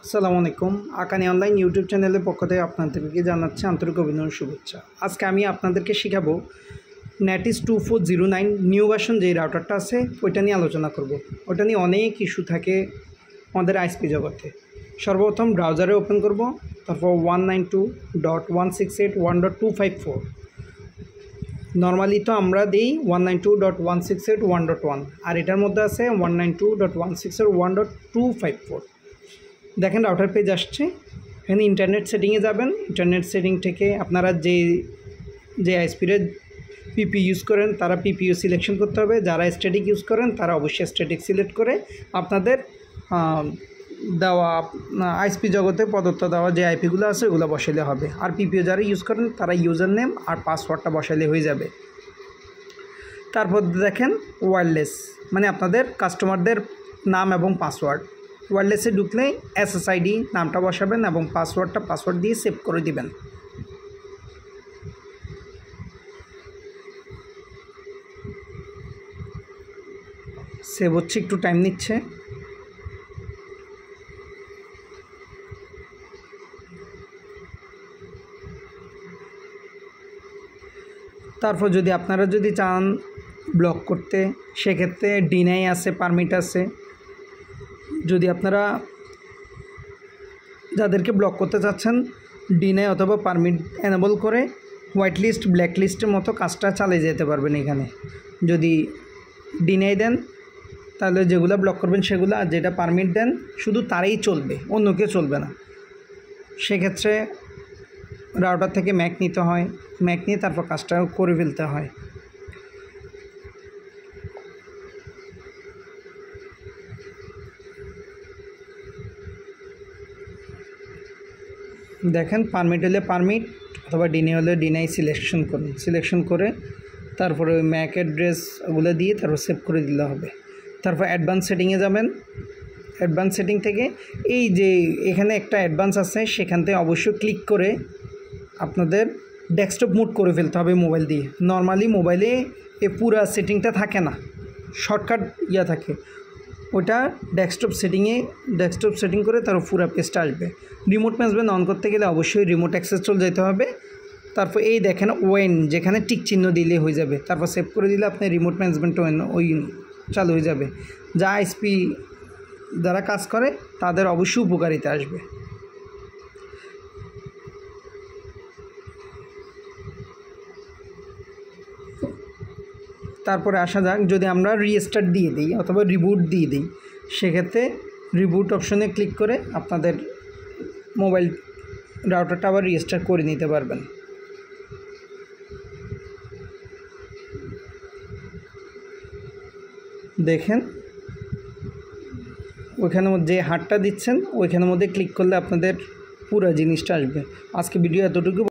আসসালামু আলাইকুম। আকানি online YouTube চ্যানেলের পক্ষ থেকে আপনাদেরকে জানাচ্ছি আন্তরিক অভিনন্দন শুভেচ্ছা। আজকে আমি আপনাদেরকে শেখাবো NetEase 2409 নিউ ভার্সন যে রাউটারটা আছে ওইটা নিয়ে আলোচনা করব। ওটা নিয়ে অনেক ইস্যু থাকে আমাদের আইএসপি জগতে। সর্বপ্রথম ব্রাউজারে ওপেন করব, তারপর 192.168.1.254। নর্মালি তো আমরা দিই 192.168.1.1, আর এটার মধ্যে আছে 192.168.1.254। দেখেন রাউটার পেজ আসছে। এখানে ইন্টারনেট সেটিংয়ে যাবেন। ইন্টারনেট সেটিং থেকে আপনারা যে আইএসপির পিপি ইউজ করেন তারা পিপিও সিলেকশন করতে হবে। যারা স্ট্যাটিক ইউজ করেন তারা অবশ্যই স্ট্যাটিক সিলেক্ট করে আপনাদের দেওয়া আইএসপি জগতে প্রদত্ত দেওয়া যে আইপিগুলো আছে ওগুলো বসাইলে হবে। আর পিপিও যারা ইউজ করেন তারা ইউজার নেম আর পাসওয়ার্ডটা বসাইলে হয়ে যাবে। তারপর দেখেন ওয়্যারলেস, মানে আপনাদের কাস্টমারদের নাম এবং পাসওয়ার্ড। ওয়্যারলেসে ঢুকলে SSID নামটা বসাবেন এবং পাসওয়ার্ড দিয়ে সেভ করে দিবেন। সেভ হচ্ছে, একটু টাইম নিচ্ছে। তারপর আপনারা যদি চান ব্লক করতে, সেক্ষেত্রে ডিনাই আছে, পারমিট আছে। যদি আপনারা যাদেরকে ব্লক করতে চাচ্ছেন ডিনাই অথবা পারমিট এনেবল করে হোয়াইট লিস্ট ব্ল্যাক লিস্টের মতো কাজটা চালিয়ে যেতে পারবেন এখানে। যদি ডিনাই দেন তাহলে যেগুলো ব্লক করবেন সেগুলো, আর যেটা পারমিট দেন শুধু তারাই চলবে, অন্য কেউ চলবে না। সেক্ষেত্রে রাউটার থেকে ম্যাক নিতে হয়, ম্যাক নিয়ে তারপর কাজটা করে ফেলতে হয়। দেখেন পারমিট হলে পারমিট অথবা ডিনাই হলে ডিনাই সিলেকশন করুন। সিলেকশন করে তারপরে ওই ম্যাক অ্যাড্রেস ওগুলো দিয়ে তারপর সেভ করে দিলে হবে। তারপর অ্যাডভান্স সেটিংয়ে যাবেন। অ্যাডভান্স সেটিং থেকে এই যে এখানে একটা অ্যাডভান্স আছে, সেখান থেকে অবশ্যই ক্লিক করে আপনাদের ডেস্কটপ মোড করে ফেলতে হবে মোবাইল দিয়ে। নর্মালি মোবাইলে এ পুরা সেটিংটা থাকে না, শর্টকাট থাকে। ওটা ডেস্কটপ সেটিং করে তার পুরো পেজটা আসবে। রিমোট ম্যানেজমেন্ট অন করতে গেলে অবশ্যই রিমোট অ্যাক্সেস চলে যেতে হবে। তারপর এই দেখেন ওয়েন, যেখানে টিক চিহ্ন দিলে হয়ে যাবে। তারপর সেভ করে দিলে আপনি রিমোট ম্যানেজমেন্ট ওই চালু হয়ে যাবে। যা আইএসপি যারা কাজ করে তাদের অবশ্যই উপকারিতা আসবে। তারপরে আসা যাক, যদি আমরা রিস্টার্ট দিয়ে দিই অথবা রিবুট দিয়ে দিই, সেক্ষেত্রে রিবুট অপশনে ক্লিক করে আপনাদের মোবাইল রাউটারটা আবার রিস্টার্ট করে নিতে পারবেন। দেখেন ওইখানের মধ্যে যে হাতটা দিচ্ছেন ওইখানের মধ্যে ক্লিক করলে আপনাদের পুরো জিনিসটা আসবে। আজকে ভিডিও এতটুকু।